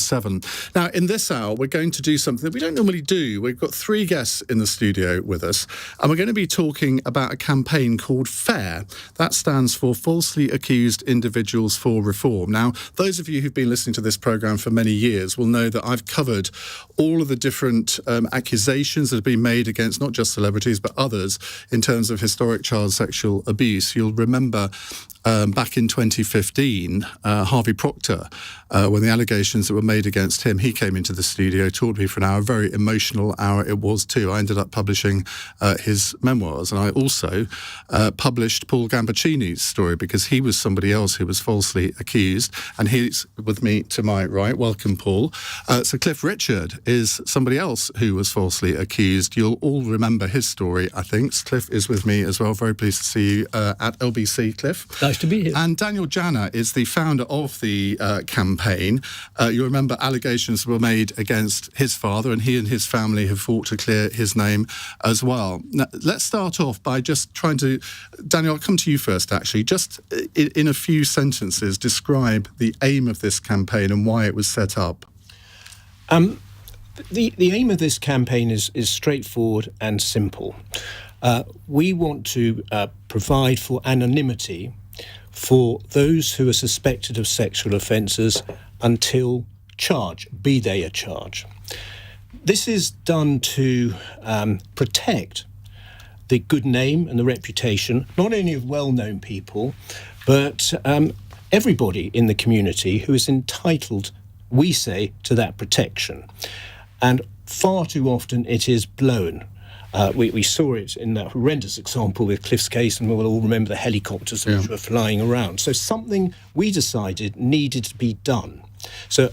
7. Now, in this hour, we're going to do something that we don't normally do. We've got 3 guests in the studio with us, and we're going to be talking about a campaign called FAIR. That stands for Falsely Accused Individuals for Reform. Now, those of you who've been listening to this programme for many years will know that I've covered all of the different accusations that have been made against not just celebrities but others in terms of historic child sexual abuse. You'll remember back in 2015, Harvey Proctor, when the allegations that were made against him, he came into the studio, talked to me for an hour, a very emotional hour it was too. I ended up publishing his memoirs, and I also published Paul Gambaccini's story because he was somebody else who was falsely accused, and he's with me to my right. Welcome, Paul. So Cliff Richard is somebody else who was falsely accused. You'll all remember his story, I think. Cliff is with me as well. Very pleased to see you at LBC, Cliff. Nice to be here. And Daniel Janner is the founder of the campaign. You remember allegations were made against his father, and he and his family have fought to clear his name as well. Now, let's start off by just trying to... Daniel, I'll come to you first, actually. Just in a few sentences, describe the aim of this campaign and why it was set up. The aim of this campaign is straightforward and simple. We want to provide for anonymity for those who are suspected of sexual offences until charge, be they a charge. This is done to protect the good name and the reputation, not only of well-known people, but everybody in the community who is entitled, we say, to that protection. And far too often it is blown. We saw it in that horrendous example with Cliff's case, and we'll all remember the helicopters which were flying around. So something we decided needed to be done. So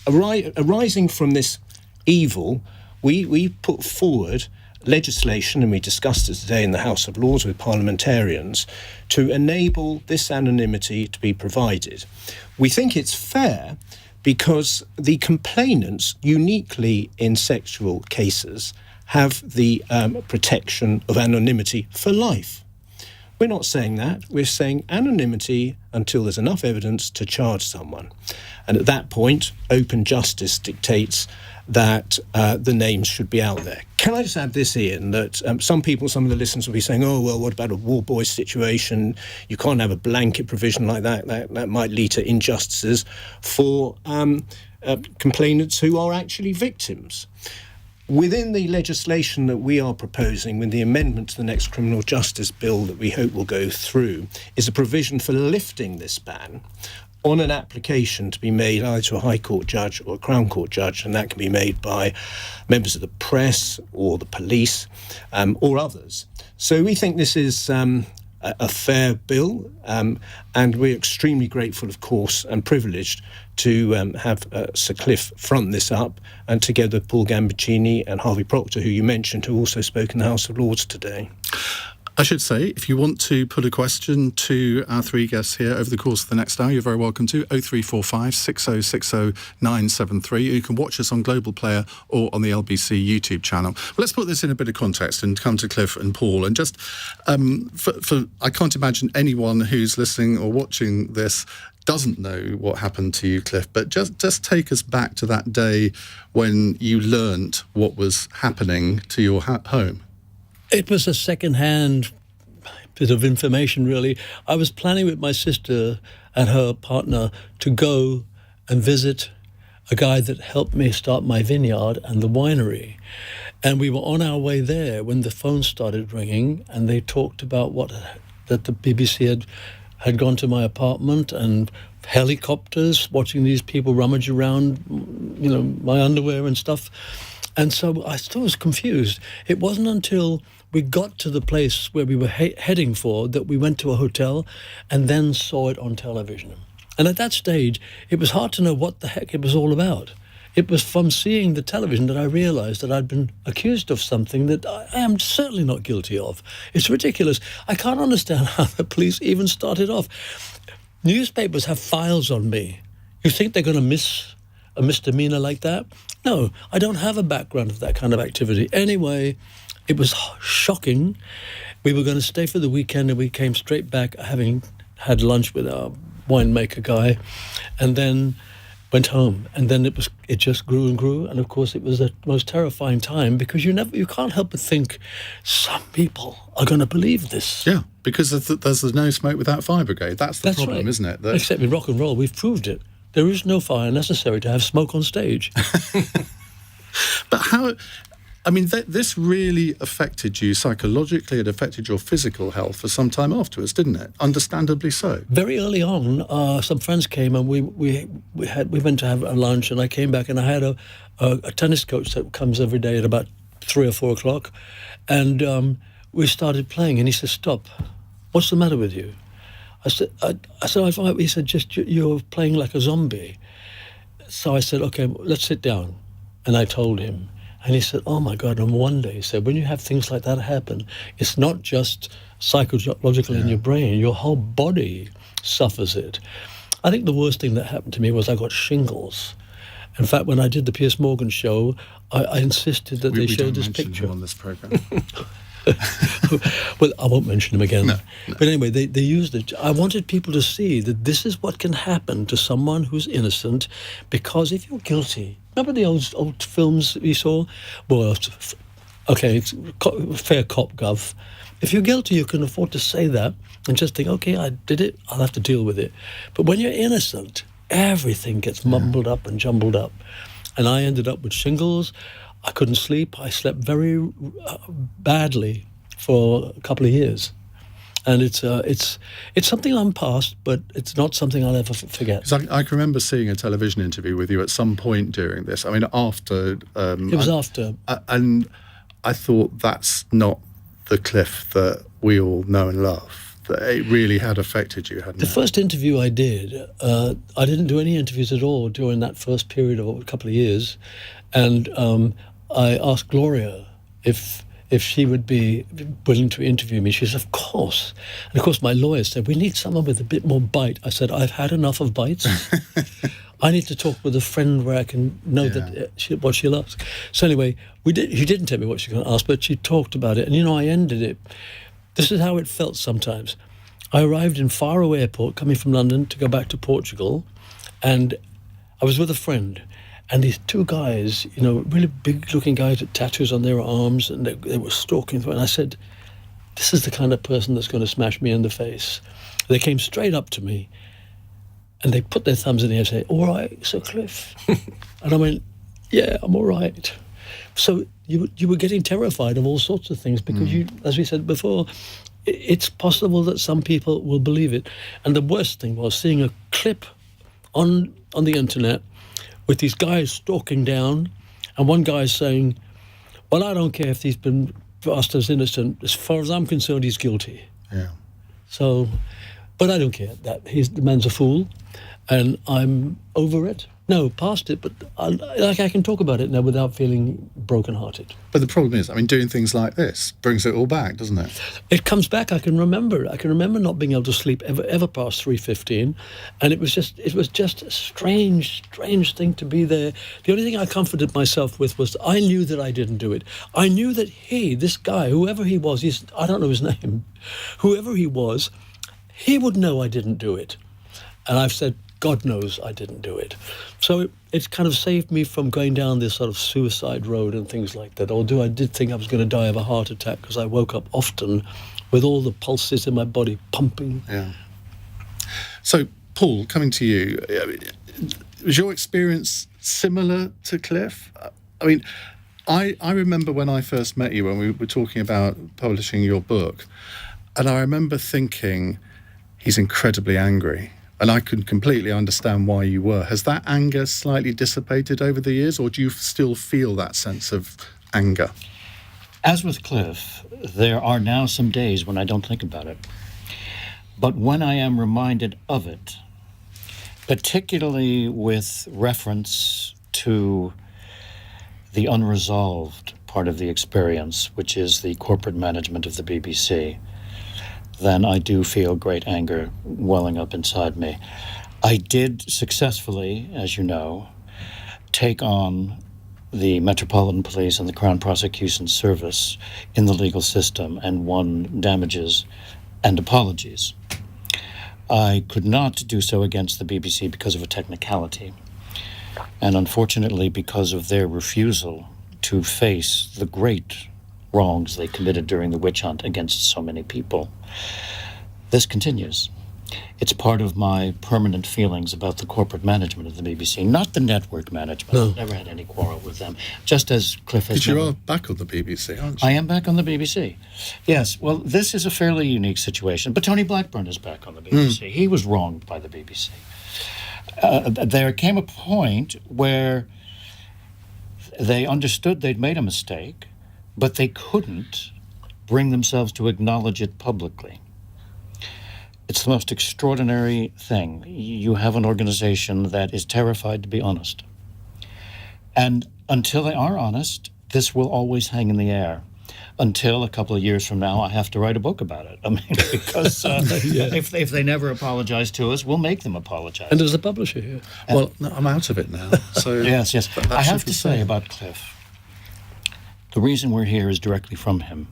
arising from this evil, we put forward legislation, and we discussed it today in the House of Lords with parliamentarians, to enable this anonymity to be provided. We think it's fair because the complainants, uniquely in sexual cases, have the protection of anonymity for life. We're not saying that. We're saying anonymity until there's enough evidence to charge someone. And at that point, open justice dictates that the names should be out there. Can I just add this, Ian, that some of the listeners will be saying, oh, well, what about a war boy situation? You can't have a blanket provision like that. That might lead to injustices for complainants who are actually victims. Within the legislation that we are proposing, with the amendment to the next criminal justice bill that we hope will go through, is a provision for lifting this ban on an application to be made either to a High Court judge or a Crown Court judge, and that can be made by members of the press or the police or others. So we think this is a fair bill, and we're extremely grateful, of course, and privileged to have Sir Cliff front this up, and together with Paul Gambaccini and Harvey Proctor, who you mentioned, who also spoke in the House of Lords today. I should say, if you want to put a question to our 3 guests here over the course of the next hour, you're very welcome to 0345 6060 973. You can watch us on Global Player or on the LBC YouTube channel. Well, let's put this in a bit of context and come to Cliff and Paul. And just, I can't imagine anyone who's listening or watching this doesn't know what happened to you, Cliff, but just take us back to that day when you learnt what was happening to your home. It was a second-hand bit of information, really. I was planning with my sister and her partner to go and visit a guy that helped me start my vineyard and the winery. And we were on our way there when the phone started ringing, and they talked about that the BBC had gone to my apartment, and helicopters watching these people rummage around, my underwear and stuff. And so I still was confused. It wasn't until we got to the place where we were heading for that we went to a hotel and then saw it on television. And at that stage, it was hard to know what the heck it was all about. It was from seeing the television that I realized that I'd been accused of something that I am certainly not guilty of. It's ridiculous. I can't understand how the police even started off. Newspapers have files on me. You think they're going to miss a misdemeanor like that? No, I don't have a background of that kind of activity. Anyway, it was shocking. We were going to stay for the weekend, and we came straight back, having had lunch with our winemaker guy. And then went home, and then it just grew and grew, and of course it was the most terrifying time, because you can't help but think some people are going to believe this. Yeah, because there's the no smoke without fire brigade. That's the problem, right. isn't it? Except in rock and roll, we've proved it. There is no fire necessary to have smoke on stage. But how? I mean, this really affected you psychologically. It affected your physical health for some time afterwards, didn't it? Understandably so. Very early on, some friends came, and we went to have a lunch, and I came back, and I had a tennis coach that comes every day at about 3 or 4 o'clock, and we started playing, and he said, "Stop, what's the matter with you?" I said, he said, "Just you're playing like a zombie." So I said, "Okay, let's sit down," and I told him. And he said, "Oh my God!" And one day he said, "When you have things like that happen, it's not just psychological in your brain; your whole body suffers it." I think the worst thing that happened to me was I got shingles. In fact, when I did the Piers Morgan show, I insisted that they showed this picture on this program. Well, I won't mention him again. No. But anyway, they used it. I wanted people to see that this is what can happen to someone who's innocent, because if you're guilty, remember the old films that we saw? Well, okay, it's fair cop, gov. If you're guilty, you can afford to say that and just think, okay, I did it, I'll have to deal with it. But when you're innocent, everything gets mumbled up and jumbled up. And I ended up with shingles. I couldn't sleep. I slept very badly for a couple of years. And it's something I'm past, but it's not something I'll ever forget. 'Cause I can remember seeing a television interview with you at some point during this. I mean, after... it was after. And I thought, that's not the Cliff that we all know and love. That it really had affected you, hadn't it? The first interview I did, I didn't do any interviews at all during that first period of a couple of years. And I asked Gloria if she would be willing to interview me. She said, "Of course." And of course, my lawyer said, "We need someone with a bit more bite." I said, "I've had enough of bites. I need to talk with a friend where I can know that what she loves." So anyway, she didn't tell me what she was going to ask, but she talked about it. And, I ended it. This is how it felt sometimes. I arrived in Faro Airport, coming from London to go back to Portugal, and I was with a friend. And these two guys, really big-looking guys with tattoos on their arms, and they were stalking through. And I said, "This is the kind of person that's going to smash me in the face." They came straight up to me, and they put their thumbs in the air and said, "All right, Sir Cliff." And I went, "Yeah, I'm all right." So you were getting terrified of all sorts of things, because as we said before, it's possible that some people will believe it. And the worst thing was seeing a clip on the internet with these guys stalking down, and one guy saying, "Well, I don't care if he's been passed as innocent. As far as I'm concerned, he's guilty." Yeah. So, but I don't care. The man's a fool, and I'm over it. No, past it, but I can talk about it now without feeling broken-hearted. But the problem is, doing things like this brings it all back, doesn't it? It comes back. I can remember not being able to sleep ever past 3:15, and it was just a strange thing to be there. The only thing I comforted myself with was I knew that I didn't do it. I knew that this guy, whoever he was, I don't know his name, whoever he was, he would know I didn't do it. And I've said, God knows I didn't do it. So it's kind of saved me from going down this sort of suicide road and things like that, although I did think I was going to die of a heart attack, because I woke up often with all the pulses in my body pumping. Yeah. So, Paul, coming to you, was your experience similar to Cliff? I remember when I first met you, when we were talking about publishing your book, and I remember thinking, he's incredibly angry. And I could completely understand why you were. Has that anger slightly dissipated over the years, or do you still feel that sense of anger? As with Cliff, there are now some days when I don't think about it. But when I am reminded of it, particularly with reference to the unresolved part of the experience, which is the corporate management of the BBC, then I do feel great anger welling up inside me. I did successfully, as you know, take on the Metropolitan Police and the Crown Prosecution Service in the legal system and won damages and apologies. I could not do so against the BBC because of a technicality. And unfortunately, because of their refusal to face the great wrongs they committed during the witch hunt against so many people, this continues. It's part of my permanent feelings about the corporate management of the BBC, not the network management. No. I've never had any quarrel with them, just as Cliff has Because you never... are back on the BBC, aren't you? I am back on the BBC. Yes, well, this is a fairly unique situation, but Tony Blackburn is back on the BBC. He was wronged by the BBC. There came a point where they understood they'd made a mistake, but they couldn't bring themselves to acknowledge it publicly. It's the most extraordinary thing. You have an organization that is terrified to be honest. And until they are honest, this will always hang in the air. Until a couple of years from now, I have to write a book about it. I mean, because if they never apologize to us, we'll make them apologize. And there's a publisher here. Well, no, I'm out of it now. So Yes. that I should have be to say said. about Cliff, the reason we're here is directly from him.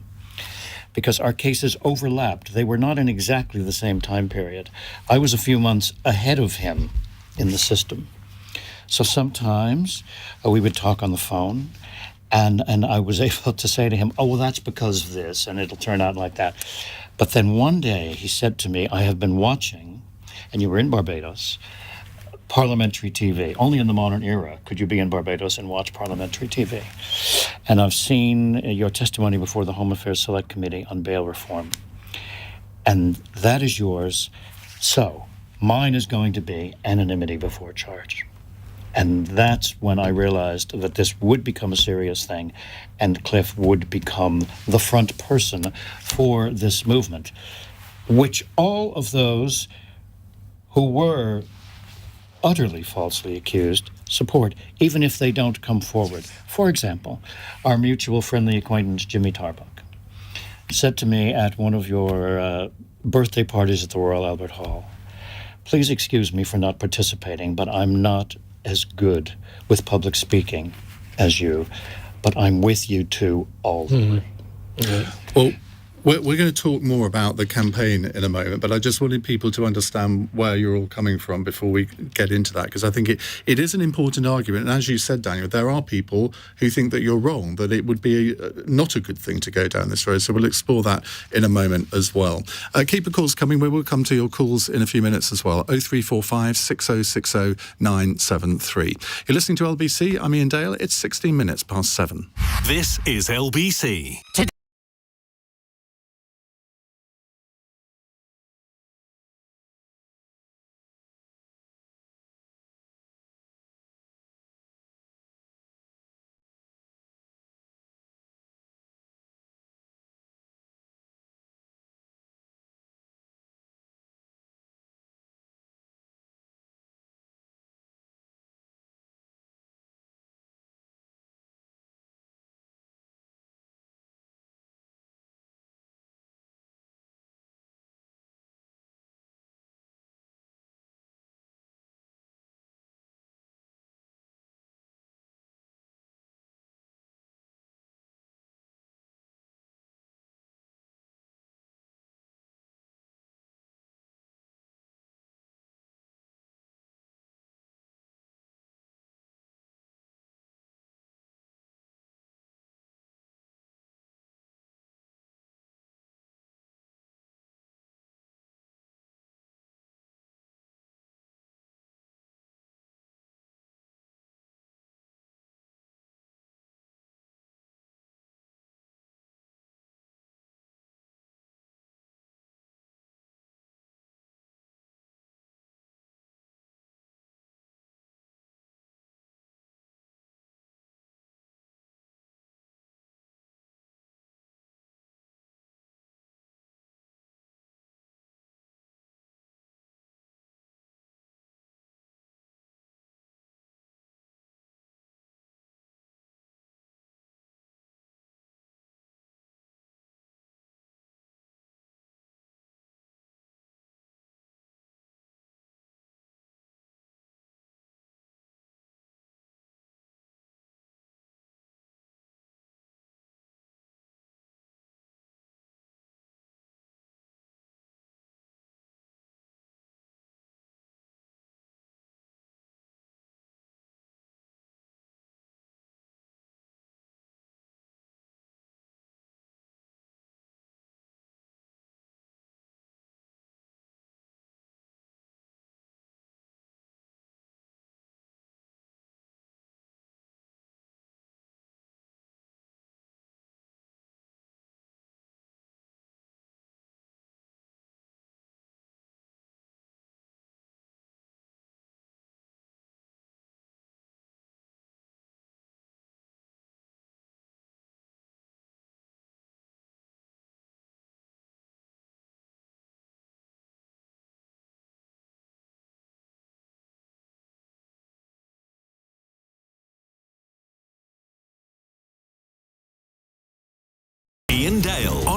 Because our cases overlapped. They were not in exactly the same time period. I was a few months ahead of him in the system. So sometimes we would talk on the phone, and I was able to say to him, oh, well, that's because of this, and it'll turn out like that. But then one day he said to me, I have been watching, and you were in Barbados, parliamentary TV. Only in the modern era could you be in Barbados and watch parliamentary TV. And I've seen your testimony before the Home Affairs Select Committee on bail reform. And that is yours. So mine is going to be anonymity before charge. And that's when I realized that this would become a serious thing and Cliff would become the front person for this movement, which all of those who were utterly falsely accused support, even if they don't come forward. For example, our mutual friendly acquaintance, Jimmy Tarbuck, said to me at one of your birthday parties at the Royal Albert Hall, please excuse me for not participating, but I'm not as good with public speaking as you, but I'm with you two all the way. Well, we're going to talk more about the campaign in a moment, but I just wanted people to understand where you're all coming from before we get into that, because I think it is an important argument. And as you said, Daniel, there are people who think that you're wrong, that it would be not a good thing to go down this road. So we'll explore that in a moment as well. Keep the calls coming. We will come to your calls in a few minutes as well. 0345 6060 973. You're listening to LBC. I'm Iain Dale. It's 16 minutes past 7. This is LBC.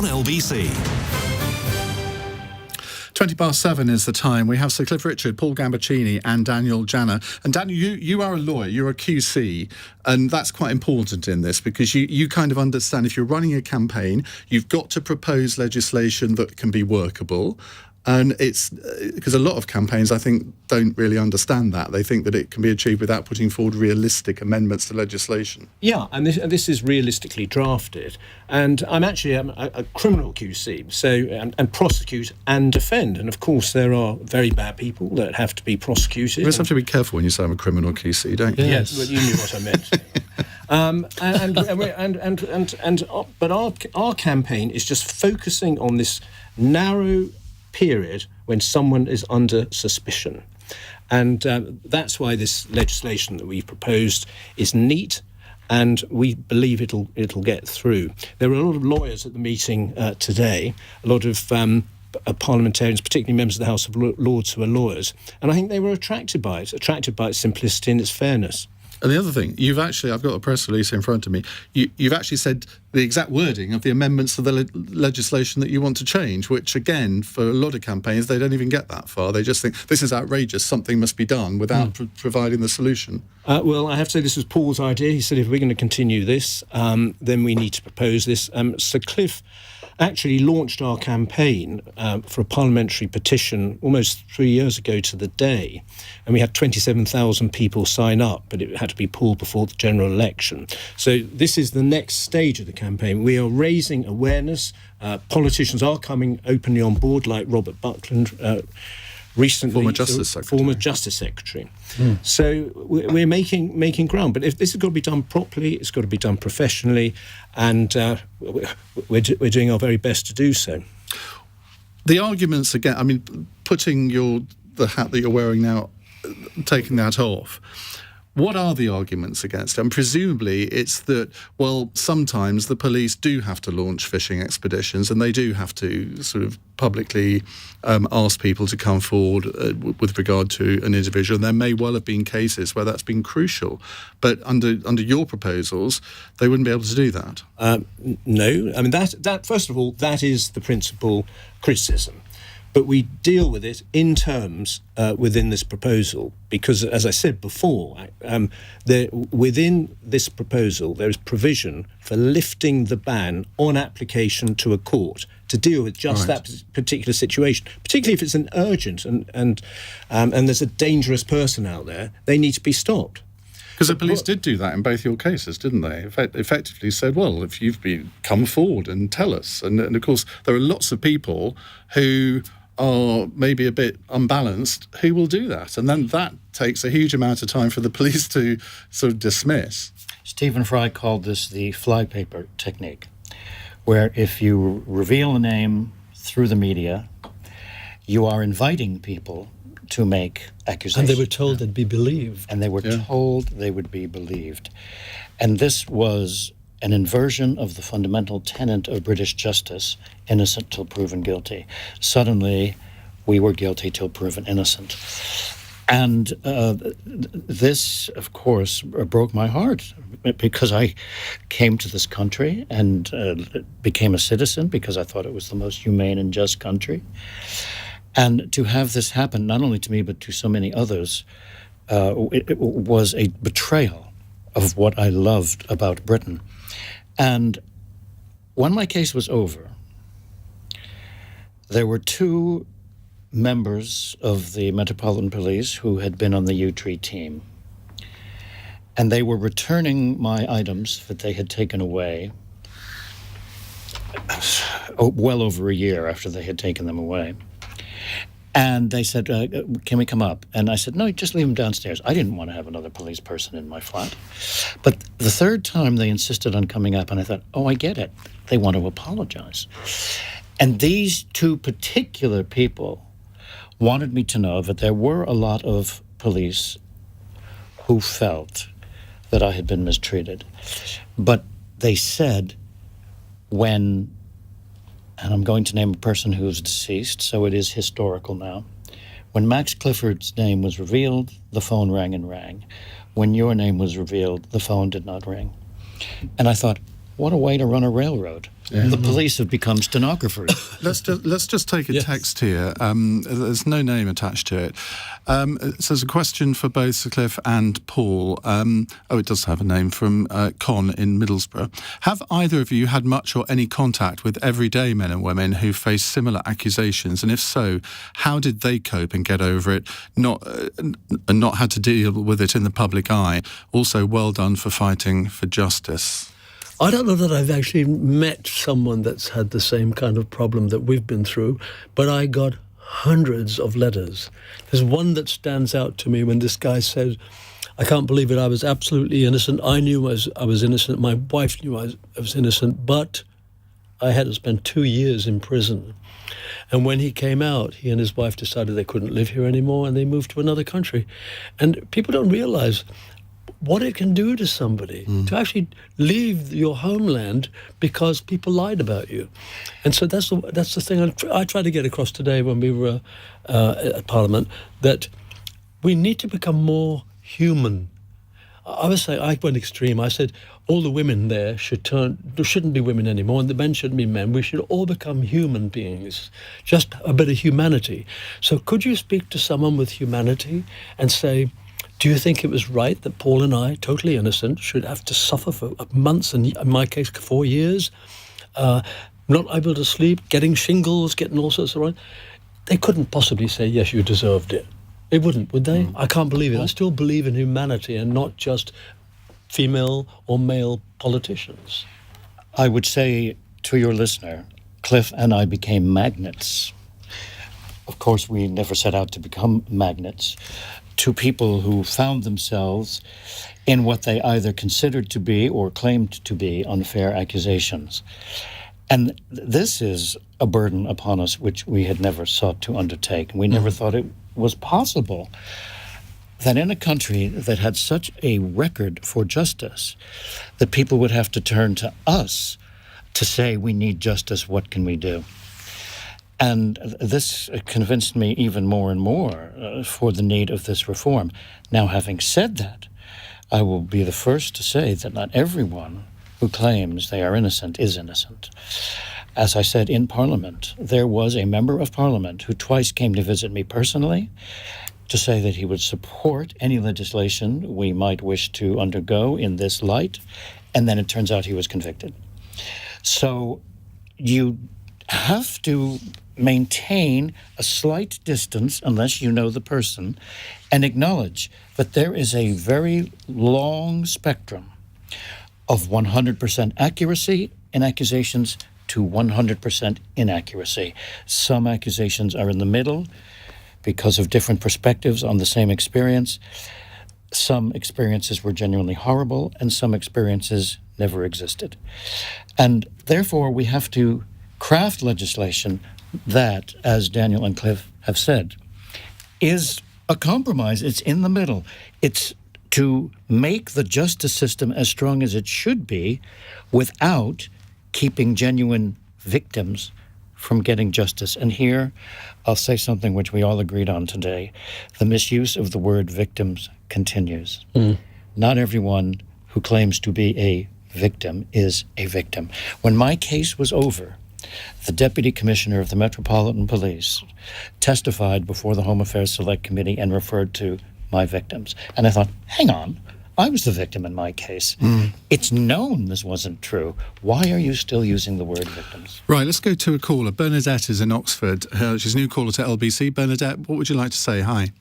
on LBC. 7:20 is the time. We have Sir Cliff Richard, Paul Gambaccini and Daniel Janner. And Daniel, you are a lawyer, you're a QC, and that's quite important in this because you kind of understand if you're running a campaign, you've got to propose legislation that can be workable. And it's because a lot of campaigns, I think, don't really understand that. They think that it can be achieved without putting forward realistic amendments to legislation. Yeah, and this is realistically drafted. And I'm actually a criminal QC, so and prosecute and defend. And of course, there are very bad people that have to be prosecuted. You just have to be careful when you say I'm a criminal QC, don't you? Yes, but you knew what I meant. But our campaign is just focusing on this narrow period when someone is under suspicion. And that's why this legislation that we've proposed is neat, and we believe it'll get through. There were a lot of lawyers at the meeting today, a lot of parliamentarians, particularly members of the House of Lords who are lawyers, and I think they were attracted by its simplicity and its fairness. And the other thing, I've got a press release in front of me, you've actually said the exact wording of the amendments to the legislation that you want to change, which again, for a lot of campaigns, they don't even get that far. They just think, this is outrageous, something must be done without providing the solution. Well, I have to say this was Paul's idea. He said if we're going to continue this, then we need to propose this. Sir Cliff actually launched our campaign for a parliamentary petition almost 3 years ago to the day, and we had 27,000 people sign up, but it had to be pulled before the general election. So this is the next stage of the campaign. We are raising awareness. Politicians are coming openly on board, like Robert Buckland recently, former Justice Secretary. So we're making ground. But if this has got to be done properly, it's got to be done professionally, and we're doing our very best to do so. The arguments again, I mean, putting the hat that you're wearing now, taking that off, what are the arguments against it? And presumably it's that, well, sometimes the police do have to launch fishing expeditions and they do have to sort of publicly ask people to come forward with regard to an individual. And there may well have been cases where that's been crucial. But under your proposals, they wouldn't be able to do that. No. I mean, that first of all, that is the principal criticism. But we deal with it in terms within this proposal because, as I said before, within this proposal there is provision for lifting the ban on application to a court to deal with just that particular situation, particularly if it's an urgent and there's a dangerous person out there. They need to be stopped. Because the police did do that in both your cases, didn't they? Effectively said, well, if you've come forward and tell us. And of course, there are lots of people who are maybe a bit unbalanced who will do that. And then that takes a huge amount of time for the police to sort of dismiss. Stephen Fry called this the flypaper technique, where if you reveal a name through the media, you are inviting people to make accusations. And they were told they'd be believed. And they were told they would be believed. And this was an inversion of the fundamental tenet of British justice, innocent till proven guilty. Suddenly, we were guilty till proven innocent. And this, of course, broke my heart because I came to this country and became a citizen because I thought it was the most humane and just country. And to have this happen, not only to me, but to so many others, it was a betrayal of what I loved about Britain. And when my case was over, there were two members of the Metropolitan Police who had been on the Yewtree team. And they were returning my items that they had taken away well over a year after they had taken them away. And they said, can we come up? And I said, no, just leave them downstairs. I didn't want to have another police person in my flat. But the third time they insisted on coming up, and I thought, oh, I get it. They want to apologize. And these two particular people wanted me to know that there were a lot of police who felt that I had been mistreated. But they said when, and I'm going to name a person who is deceased, so it is historical now. When Max Clifford's name was revealed, the phone rang and rang. When your name was revealed, the phone did not ring. And I thought, What a way to run a railroad. The police have become stenographers. Let's just take a text here. There's no name attached to it. So there's a question for both Sir Cliff and Paul. It does have a name from Con in Middlesbrough. Have either of you had much or any contact with everyday men and women who face similar accusations? And if so, how did they cope and get over it, and not had to deal with it in the public eye? Also, well done for fighting for justice. I don't know that I've actually met someone that's had the same kind of problem that we've been through, but I got hundreds of letters. There's one that stands out to me when this guy said, I can't believe it, I was absolutely innocent. I knew I was innocent. My wife knew I was innocent, but I had to spend 2 years in prison. And when he came out, he and his wife decided they couldn't live here anymore, and they moved to another country. And people don't realize what it can do to somebody to actually leave your homeland because people lied about you. And so that's the thing I tried to get across today when we were at Parliament, that we need to become more human. I was saying, I went extreme. I said all the women there shouldn't be women anymore, and the men shouldn't be men. We should all become human beings, just a bit of humanity. So could you speak to someone with humanity and say, do you think it was right that Paul and I, totally innocent, should have to suffer for months, and in my case, 4 years, not able to sleep, getting shingles, getting all sorts of... They couldn't possibly say, yes, you deserved it. They wouldn't, would they? I can't believe it. I still believe in humanity and not just female or male politicians. I would say to your listener, Cliff and I became magnets. Of course, we never set out to become magnets to people who found themselves in what they either considered to be or claimed to be unfair accusations. And this is a burden upon us which we had never sought to undertake. We never thought it was possible that in a country that had such a record for justice, that people would have to turn to us to say, we need justice, what can we do? And this convinced me even more and more for the need of this reform. Now, having said that, I will be the first to say that not everyone who claims they are innocent is innocent. As I said in Parliament, there was a member of Parliament who twice came to visit me personally to say that he would support any legislation we might wish to undergo in this light, and then it turns out he was convicted. So you have to maintain a slight distance, unless you know the person, and acknowledge that there is a very long spectrum of 100% accuracy in accusations to 100% inaccuracy. Some accusations are in the middle because of different perspectives on the same experience. Some experiences were genuinely horrible, and some experiences never existed. And therefore, we have to craft legislation that, as Daniel and Cliff have said, is a compromise. It's in the middle. It's to make the justice system as strong as it should be without keeping genuine victims from getting justice. And here, I'll say something which we all agreed on today. The misuse of the word victims continues. Not everyone who claims to be a victim is a victim. When my case was over, the Deputy Commissioner of the Metropolitan Police testified before the Home Affairs Select Committee and referred to my victims. And I thought, hang on, I was the victim in my case. It's known this wasn't true. Why are you still using the word victims? Right, let's go to a caller. Bernadette is in Oxford. She's a new caller to LBC. Bernadette, what would you like to say? Hi.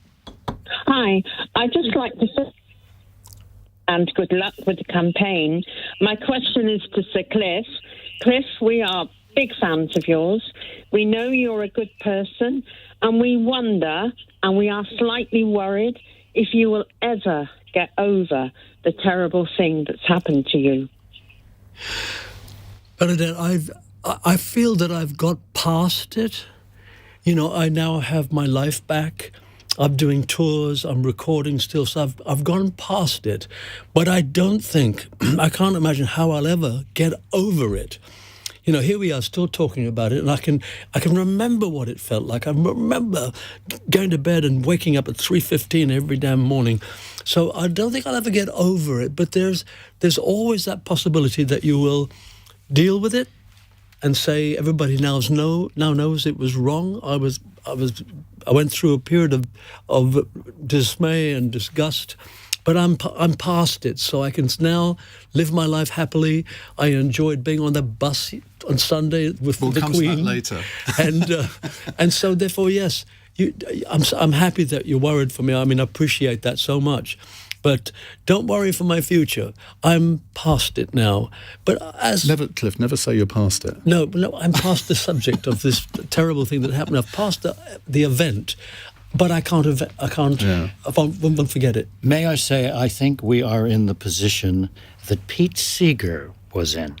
Hi. I'd just like to say, and good luck with the campaign. My question is to Sir Cliff. Cliff, we are big fans of yours. We know you're a good person, and we wonder, and we are slightly worried, if you will ever get over the terrible thing that's happened to you. Bernadette, I feel that I've got past it. You know, I now have my life back. I'm doing tours, I'm recording still, so I've gone past it. But I don't think, I can't imagine how I'll ever get over it. here we are still talking about it, and I can remember what it felt like. I remember going to bed and waking up at 3:15 every damn morning. So I don't think I'll ever get over it, but there's always that possibility that you will deal with it and say everybody now knows it was wrong. I went through a period of dismay and disgust, but I'm past it, so I can now live my life happily. I enjoyed being on the bus on Sunday with the We'll come Queen. to that later. and so therefore, yes, I'm happy that you're worried for me. I mean, I appreciate that so much. But don't worry for my future. I'm past it now. But Cliff, never say you're past it. No, I'm past the subject of this terrible thing that happened. I've passed the event, but I won't forget it. May I say, I think we are in the position that Pete Seeger was in.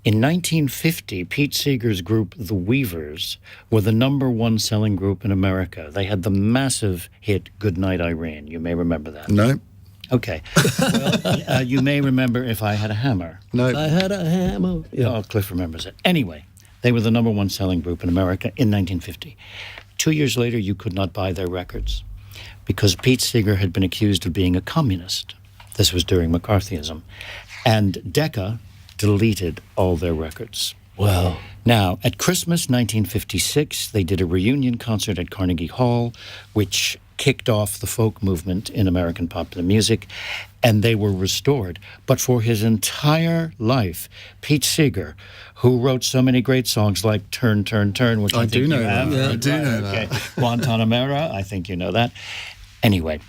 In 1950, Pete Seeger's group, The Weavers, were the #1 selling group in America. They had the massive hit Goodnight Irene. You may remember that. No. Okay. Well, you may remember If I Had a Hammer. No. I had a hammer. Yeah. Oh, Cliff remembers it. Anyway, they were the #1 selling group in America in 1950. 2 years later, you could not buy their records because Pete Seeger had been accused of being a communist. This was during McCarthyism. And Decca deleted all their records. Wow. Now, at Christmas 1956, they did a reunion concert at Carnegie Hall, which kicked off the folk movement in American popular music, and they were restored. But for his entire life, Pete Seeger, who wrote so many great songs like Turn, Turn, Turn, which I think do know you have. that. I do know that. Guantanamera, I think you know that. Anyway,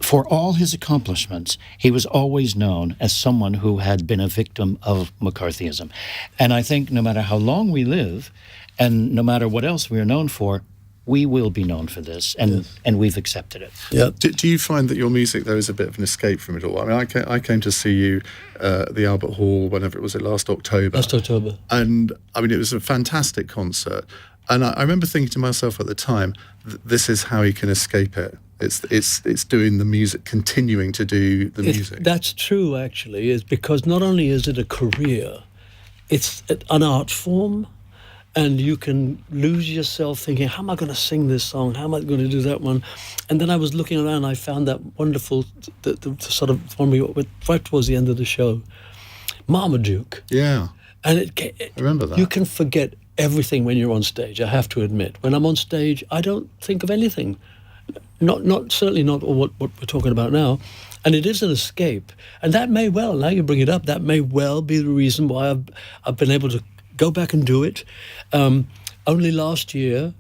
for all his accomplishments, he was always known as someone who had been a victim of McCarthyism. And I think no matter how long we live, and no matter what else we are known for, we will be known for this, and we've accepted it. Yeah. Do you find that your music, though, is a bit of an escape from it all? I mean, I came to see you at the Albert Hall, whenever it was, last October. Last October. And, I mean, it was a fantastic concert. And I remember thinking to myself at the time, this is how he can escape it. It's doing the music, continuing to do the music. That's true, actually, is because not only is it a career, it's an art form, and you can lose yourself thinking, how am I going to sing this song? How am I going to do that one? And then I was looking around, and I found that wonderful, the sort of one we went right towards the end of the show, Marmaduke. Yeah. And I remember that. You can forget everything when you're on stage, I have to admit. When I'm on stage, I don't think of anything. Certainly not what we're talking about now. And it is an escape. And that may well, now you bring it up, that may well be the reason why I've been able to go back and do it. Only last year,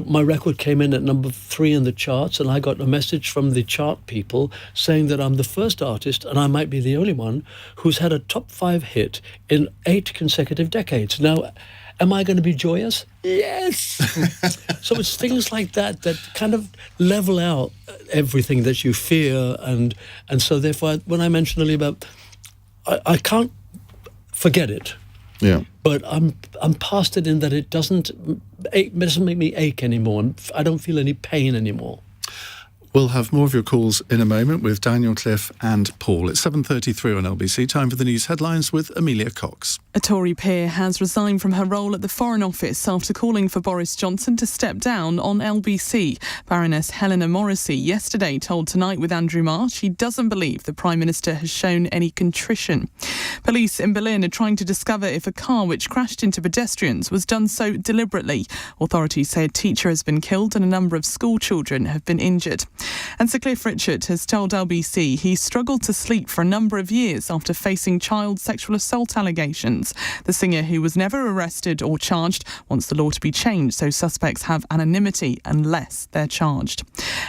my record came in at #3 in the charts, and I got a message from the chart people saying that I'm the first artist, and I might be the only one, who's had a top 5 hit in 8 consecutive decades. Now, am I going to be joyous? Yes. So it's things like that kind of level out everything that you fear, and so therefore, when I mentioned earlier about, I can't forget it. Yeah. But I'm past it in that it doesn't make me ache anymore. I don't feel any pain anymore. We'll have more of your calls in a moment with Daniel, Cliff and Paul. It's 7:33 on LBC. Time for the news headlines with Amelia Cox. A Tory peer has resigned from her role at the Foreign Office after calling for Boris Johnson to step down on LBC. Baroness Helena Morrissey yesterday told Tonight with Andrew Marr she doesn't believe the Prime Minister has shown any contrition. Police in Berlin are trying to discover if a car which crashed into pedestrians was done so deliberately. Authorities say a teacher has been killed and a number of school children have been injured. And Sir Cliff Richard has told LBC he struggled to sleep for a number of years after facing child sexual assault allegations. The singer, who was never arrested or charged, wants the law to be changed so suspects have anonymity unless they're charged.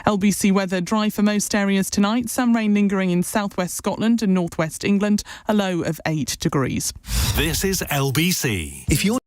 LBC weather: dry for most areas tonight, some rain lingering in southwest Scotland and northwest England, a low of 8 degrees. This is LBC. If you're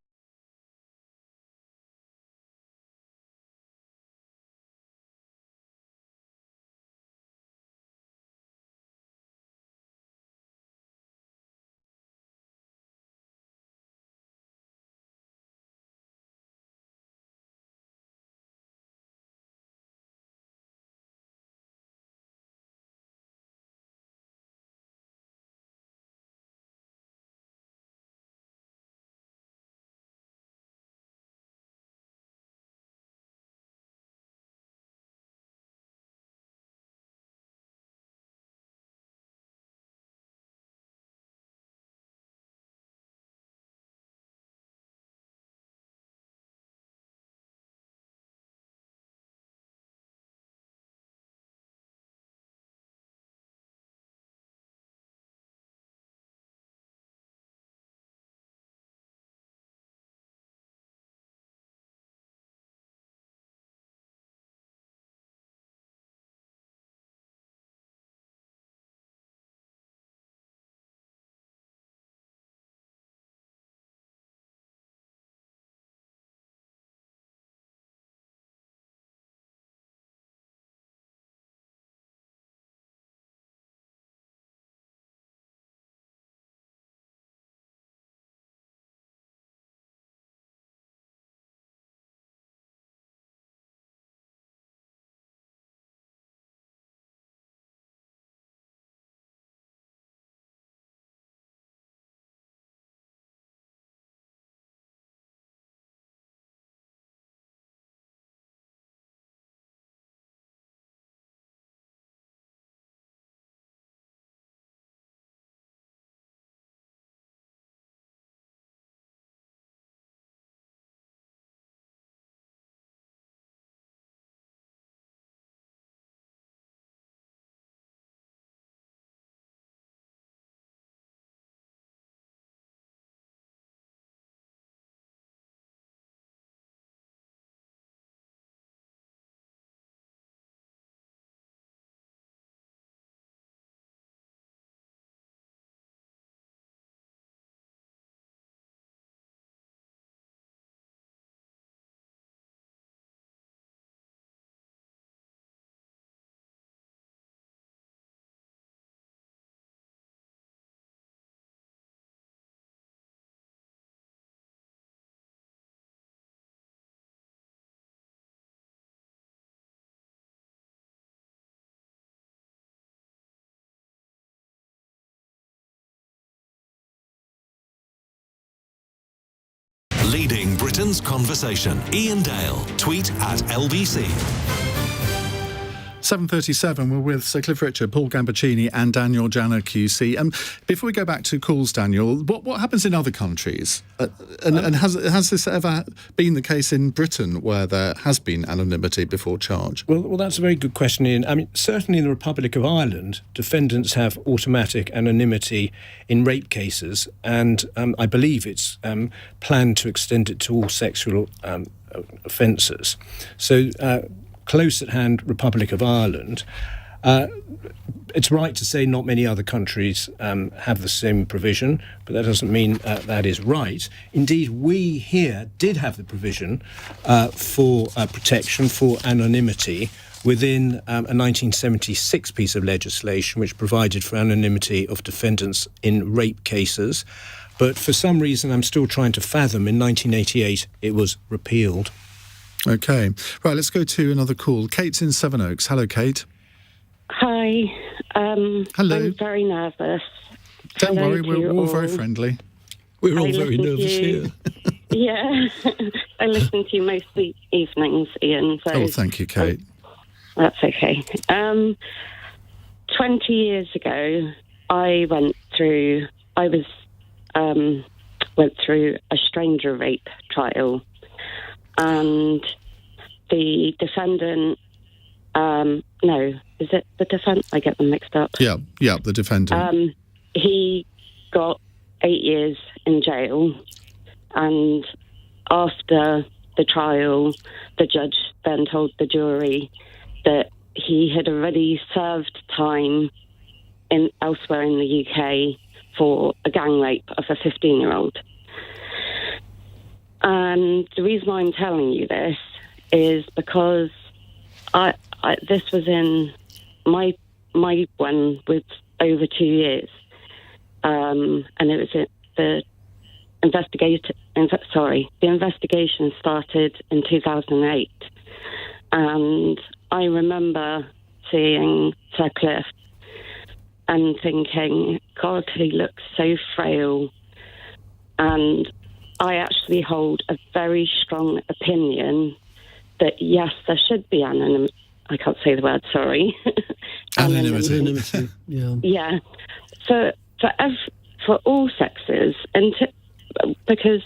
Leading Britain's conversation. Iain Dale. Tweet at LBC. 7:37, we're with Sir Cliff Richard, Paul Gambaccini and Daniel Janner QC. Before we go back to calls, Daniel, what happens in other countries? And has this ever been the case in Britain where there has been anonymity before charge? Well, that's a very good question, Ian. I mean, certainly in the Republic of Ireland, defendants have automatic anonymity in rape cases, and I believe it's planned to extend it to all sexual offences. So, close at hand, Republic of Ireland. It's right to say not many other countries have the same provision, but that doesn't mean that is right. Indeed, we here did have the provision for protection, for anonymity, within a 1976 piece of legislation which provided for anonymity of defendants in rape cases. But for some reason, I'm still trying to fathom, in 1988, it was repealed. OK. Right, let's go to another call. Kate's in Sevenoaks. Hello, Kate. Hi. Hello. I'm very nervous. Don't Hello worry, to we're all all. very friendly. We're all I very listen to nervous you. here. Yeah. I listen to you most evenings, Ian. So Oh, thank you, Kate. that's okay. 20 years ago, I went through a stranger rape trial. And the defendant, is it the defendant? I get them mixed up. Yeah, the defendant. He got 8 years in jail, and after the trial, the judge then told the jury that he had already served time elsewhere in the UK for a gang rape of a 15-year-old. And the reason why I'm telling you this is because this was in my one with over 2 years, and it was the investigation started in 2008, and I remember seeing Sir Cliff and thinking, God, he looks so frail, and I actually hold a very strong opinion that, yes, there should be anonymity. I can't say the word, sorry. Anonymity, yeah. Yeah. For all sexes, because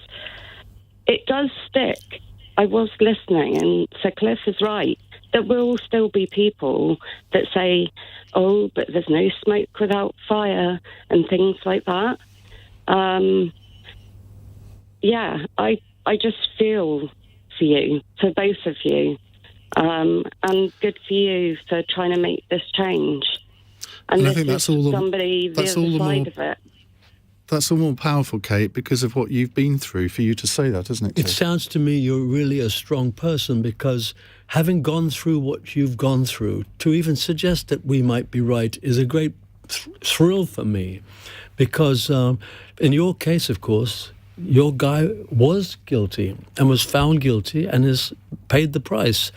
it does stick. I was listening, and Sir Cliff is right. There will still be people that say, oh, but there's no smoke without fire, and things like that. Yeah, I just feel for you, for both of you, and good for you for trying to make this change. And I think that's all somebody the other side of it. That's all more powerful, Kate, because of what you've been through, for you to say that, doesn't it, Kate? It sounds to me you're really a strong person, because having gone through what you've gone through, to even suggest that we might be right is a great thrill for me. Because in your case, of course, your guy was guilty and was found guilty and has paid the price.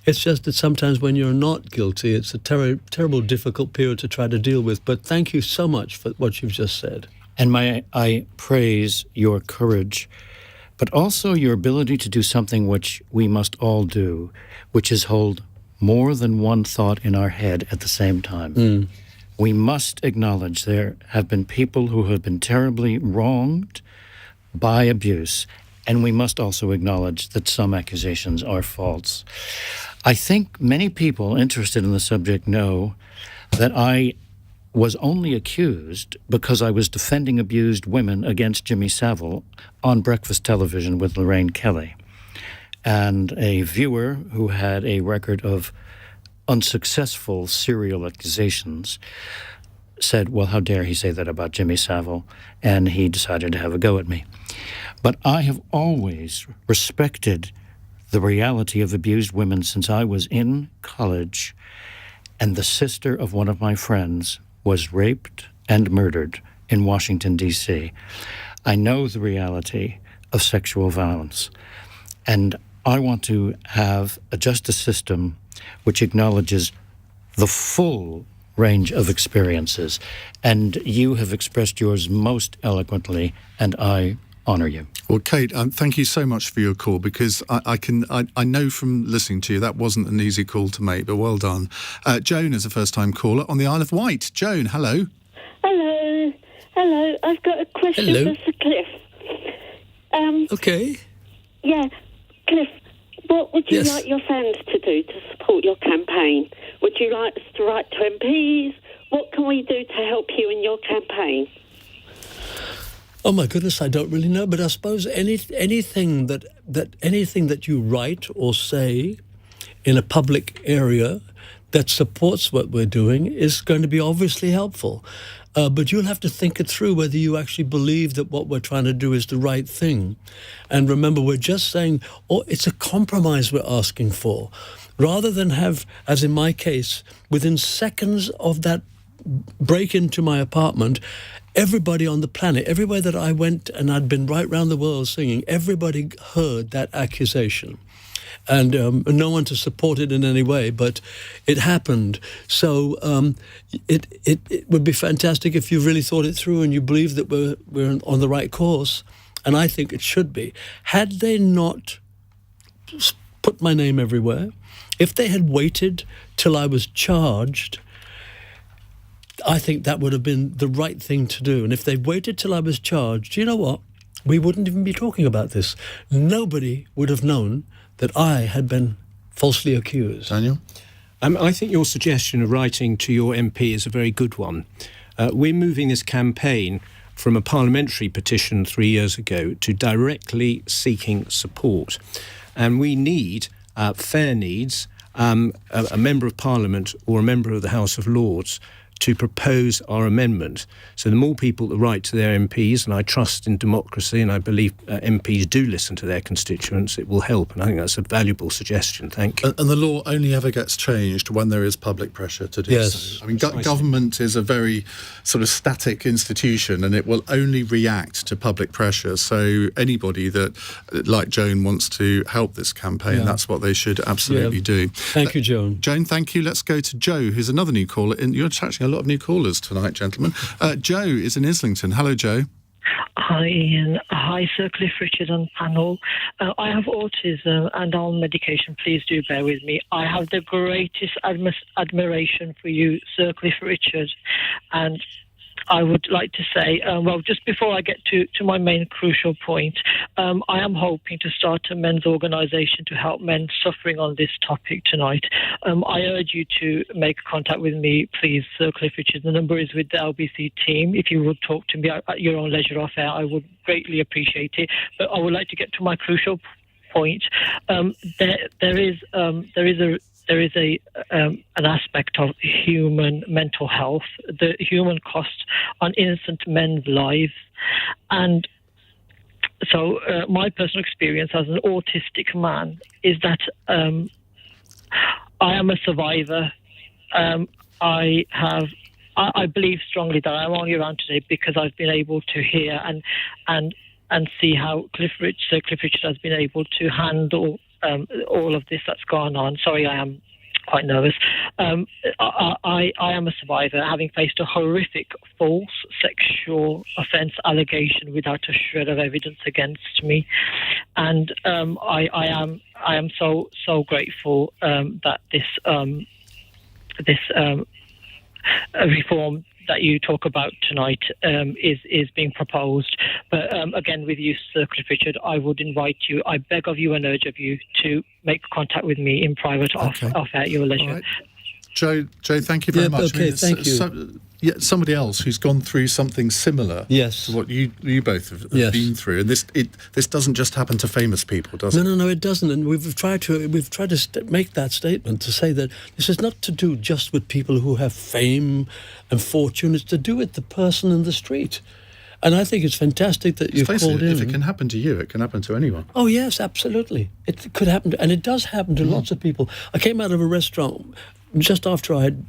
It's just that sometimes when you're not guilty, it's a terrible, difficult period to try to deal with. But thank you so much for what you've just said. And I praise your courage, but also your ability to do something which we must all do, which is hold more than one thought in our head at the same time. We must acknowledge there have been people who have been terribly wronged by abuse, and we must also acknowledge that some accusations are false. I think many people interested in the subject know that I was only accused because I was defending abused women against Jimmy Savile on breakfast television with Lorraine Kelly. And a viewer who had a record of unsuccessful serial accusations said, well, how dare he say that about Jimmy Savile? And he decided to have a go at me. But I have always respected the reality of abused women since I was in college, and the sister of one of my friends was raped and murdered in Washington, D.C. I know the reality of sexual violence, and I want to have a justice system which acknowledges the full range of experiences. And you have expressed yours most eloquently, and I honour you. Well, Kate, thank you so much for your call, because I know from listening to you that wasn't an easy call to make, but well done. Joan is a first-time caller on the Isle of Wight. Joan, hello. Hello. I've got a question for Sir Cliff. Okay. Yeah, Cliff, what would you like your fans to do to support your campaign? Would you like us to write to MPs? What can we do to help you in your campaign? Oh my goodness, I don't really know, but I suppose anything that you write or say in a public area that supports what we're doing is going to be obviously helpful. But you'll have to think it through whether you actually believe that what we're trying to do is the right thing. And remember, we're just saying, it's a compromise we're asking for. Rather than have, as in my case, within seconds of that break into my apartment, everybody on the planet, everywhere that I went, and I'd been right round the world singing, everybody heard that accusation. And no one to support it in any way, but it happened. So it would be fantastic if you really thought it through and you believe that we're on the right course, and I think it should be. Had they not put my name everywhere, if they had waited till I was charged, I think that would have been the right thing to do. And if they waited till I was charged, you know what? We wouldn't even be talking about this. Nobody would have known that I had been falsely accused. Daniel? I think your suggestion of writing to your MP is a very good one. We're moving this campaign from a parliamentary petition 3 years ago to directly seeking support. And we need, fair needs, a member of Parliament or a member of the House of Lords to propose our amendment. So the more people that write to their MPs, and I trust in democracy, and I believe MPs do listen to their constituents, it will help. And I think that's a valuable suggestion. Thank you. And the law only ever gets changed when there is public pressure to do so. I mean, government is a very sort of static institution, and it will only react to public pressure. So anybody that, like Joan, wants to help this campaign, that's what they should absolutely do. Thank you, Joan. Joan, thank you. Let's go to Joe, who's another new caller. You're attracting a lot of new callers tonight, gentlemen. Joe is in Islington. Hello, Joe. Hi, Ian. Hi, Sir Cliff Richard and panel. I have autism and I'm on medication. Please do bear with me. I have the greatest admiration for you, Sir Cliff Richard, and I would like to say, just before I get to my main crucial point, I am hoping to start a men's organisation to help men suffering on this topic tonight. I urge you to make contact with me, please, Sir Cliff Richard. The number is with the LBC team. If you would talk to me at your own leisure off air, I would greatly appreciate it. But I would like to get to my crucial point. There is an aspect of human mental health, the human cost on innocent men's lives. And so my personal experience as an autistic man is that I am a survivor. I believe strongly that I'm only around today because I've been able to hear and see how Sir Cliff Richard has been able to handle all of this that's gone on. Sorry, I am quite nervous. I am a survivor, having faced a horrific false sexual offence allegation without a shred of evidence against me, and I am so grateful that this reform that you talk about tonight is being proposed. But again, with you, Sir Cliff Richard, I would invite you, I beg of you and urge of you to make contact with me in private off at your leisure. Right. Joe, thank you very much. Okay, thank you. Somebody else who's gone through something similar to what you both have been through, and this doesn't just happen to famous people, does it? No, it doesn't. And we've tried to make that statement to say that this is not to do just with people who have fame and fortune. It's to do with the person in the street. And I think it's fantastic that you've called in. If it can happen to you, it can happen to anyone. Oh yes, absolutely. It could happen, and it does happen to lots of people. I came out of a restaurant just after I had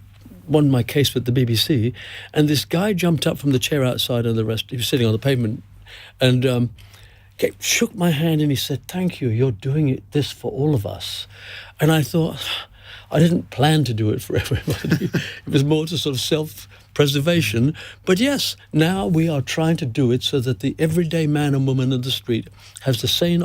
won my case with the BBC, and this guy jumped up from the chair outside of the restaurant. He was sitting on the pavement, and shook my hand, and he said, "Thank you, you're doing this for all of us." And I thought, I didn't plan to do it for everybody. It was more to sort of preservation. But yes, now we are trying to do it so that the everyday man and woman in the street has the same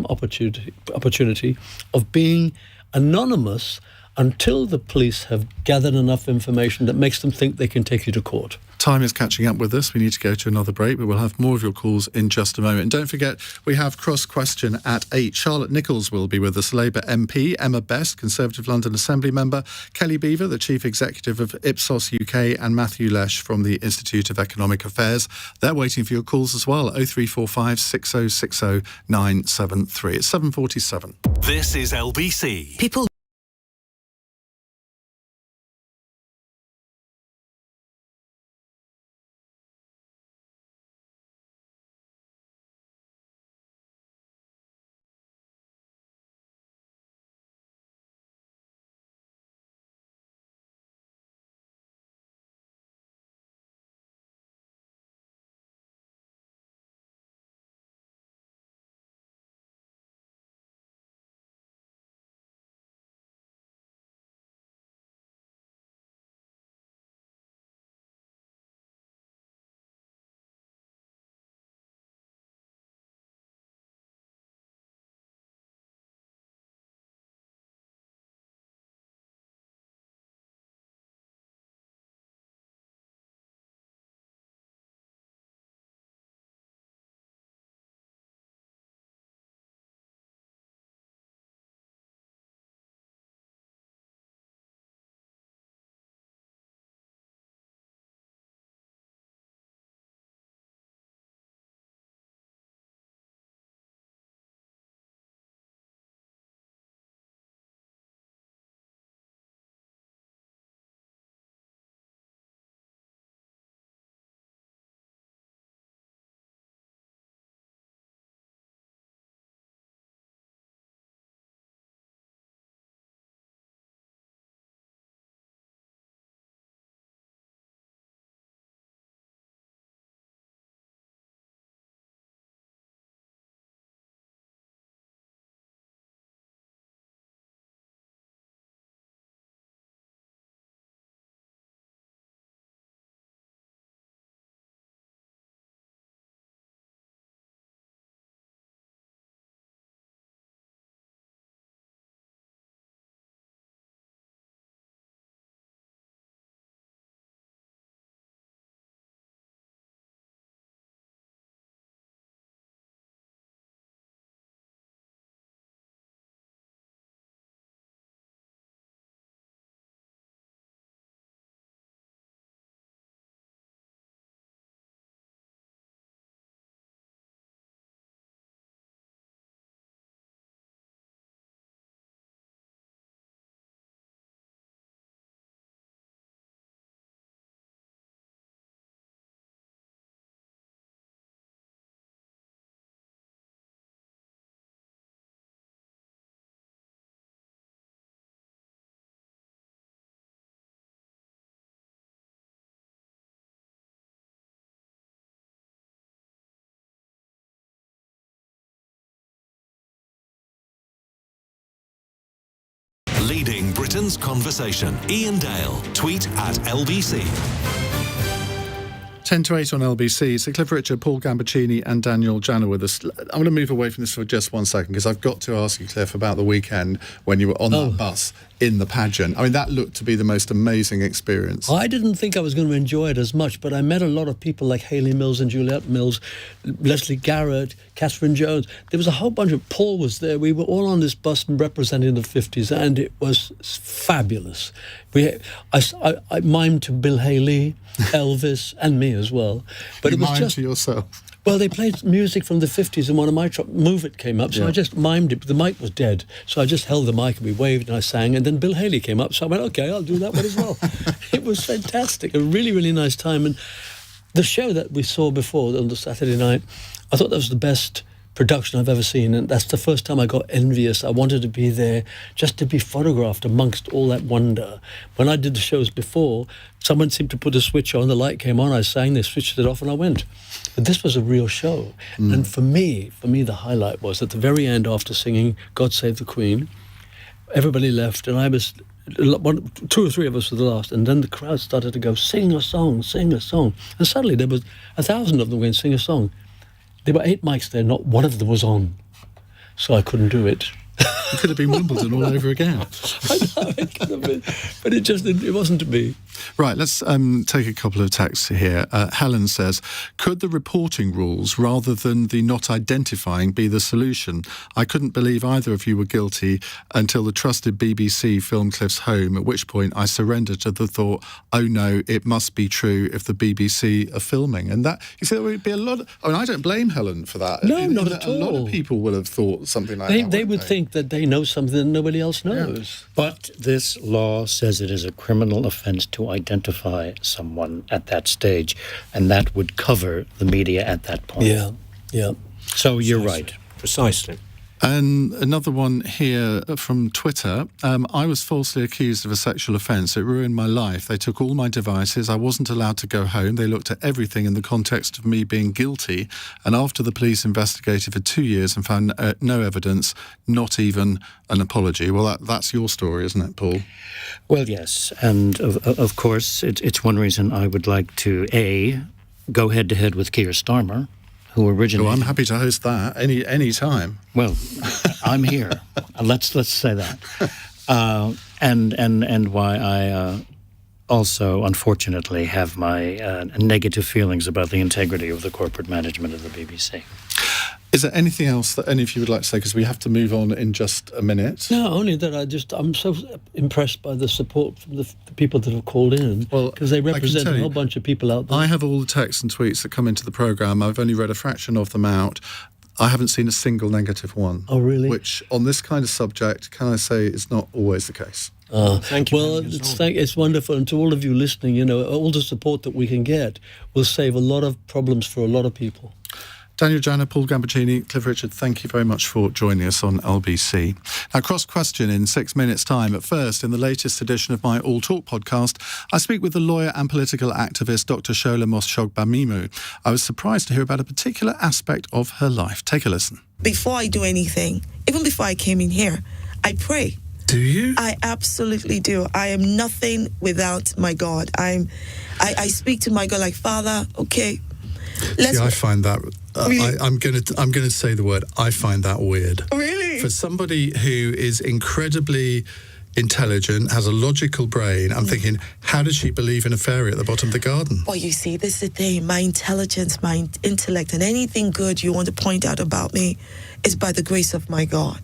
opportunity of being anonymous until the police have gathered enough information that makes them think they can take you to court. Time is catching up with us. We need to go to another break, but we'll have more of your calls in just a moment. And don't forget, we have Cross Question at 8. Charlotte Nichols will be with us, Labour MP, Emma Best, Conservative London Assembly member, Kelly Beaver, the Chief Executive of Ipsos UK, and Matthew Lesh from the Institute of Economic Affairs. They're waiting for your calls as well, 0345 6060 973. It's 7:47. This is LBC. People Leading Britain's conversation. Iain Dale. Tweet at LBC. 10 to 8 on LBC. So Cliff Richard, Paul Gambaccini and Daniel Janner with us. I'm going to move away from this for just 1 second because I've got to ask you, Cliff, about the weekend when you were on that bus in the pageant. I mean, that looked to be the most amazing experience. I didn't think I was going to enjoy it as much, but I met a lot of people like Hayley Mills and Juliette Mills, Leslie Garrett, Catherine Jones. There was a whole bunch of... Paul was there. We were all on this bus representing the 50s, and it was fabulous. I mimed to Bill Haley, Elvis, and me as well. But you it was mimed just to yourself. Well, they played music from the 50s and one of my Move It came up, so I just mimed it, but the mic was dead. So I just held the mic and we waved and I sang, and then Bill Haley came up, so I went, okay, I'll do that one as well. It was fantastic, a really, really nice time. And the show that we saw before on the Saturday night, I thought that was the best production I've ever seen, and that's the first time I got envious. I wanted to be there just to be photographed amongst all that wonder. When I did the shows before, someone seemed to put a switch on, the light came on, I sang, they switched it off and I went. But this was a real show. And for me, the highlight was at the very end, after singing God Save the Queen, everybody left and I was 2 or 3 of us were the last, and then the crowd started to go, sing a song, sing a song. And suddenly there was 1,000 of them going, sing a song. There were 8 mics there, not one of them was on. So I couldn't do it. It could have been Wimbledon all over again. I know, it could have been, but it wasn't to be. Right, let's take a couple of texts here. Helen says, could the reporting rules, rather than the not identifying, be the solution? I couldn't believe either of you were guilty until the trusted BBC filmed Cliff's home, at which point I surrendered to the thought, oh no, it must be true if the BBC are filming. And that, you see, there would be a lot of, I mean, I don't blame Helen for that. No, not at all. A lot of people would have thought something like that. They would think that they know something that nobody else knows. Yeah. But this law says it is a criminal offence to identify someone at that stage, and that would cover the media at that point. Yeah. So you're right. Precisely. And another one here from Twitter. I was falsely accused of a sexual offence. It ruined my life. They took all my devices. I wasn't allowed to go home. They looked at everything in the context of me being guilty. And after the police investigated for 2 years and found no evidence, not even an apology. Well, that's your story, isn't it, Paul? Well, yes. And of course, it's one reason I would like to, A, go head-to-head with Keir Starmer, who originated... Oh, I'm happy to host that any time. Well, I'm here. Let's say that. And why I also, unfortunately, have my negative feelings about the integrity of the corporate management of the BBC. Is there anything else that any of you would like to say? Because we have to move on in just a minute. No, only that I'm so impressed by the support from the people that have called in. Well, because they represent a whole bunch of people out there. I have all the texts and tweets that come into the programme. I've only read a fraction of them out. I haven't seen a single negative one. Oh, really? Which, on this kind of subject, can I say is not always the case. Thank you. Well, it's wonderful. And to all of you listening, all the support that we can get will save a lot of problems for a lot of people. Daniel Janner, Paul Gambaccini, Cliff Richard, thank you very much for joining us on LBC. Now, cross-question in 6 minutes' time. At first, in the latest edition of my All Talk podcast, I speak with the lawyer and political activist Dr. Shola Moshogbamimu. I was surprised to hear about a particular aspect of her life. Take a listen. Before I do anything, even before I came in here, I pray. Do you? I absolutely do. I am nothing without my God. I speak to my God like, Father, okay. See, I find that... Really? I'm going to say the word. I find that weird. Really? For somebody who is incredibly intelligent, has a logical brain, I'm thinking, how does she believe in a fairy at the bottom of the garden? Well, you see, this is the thing. My intelligence, my intellect, and anything good you want to point out about me is by the grace of my God.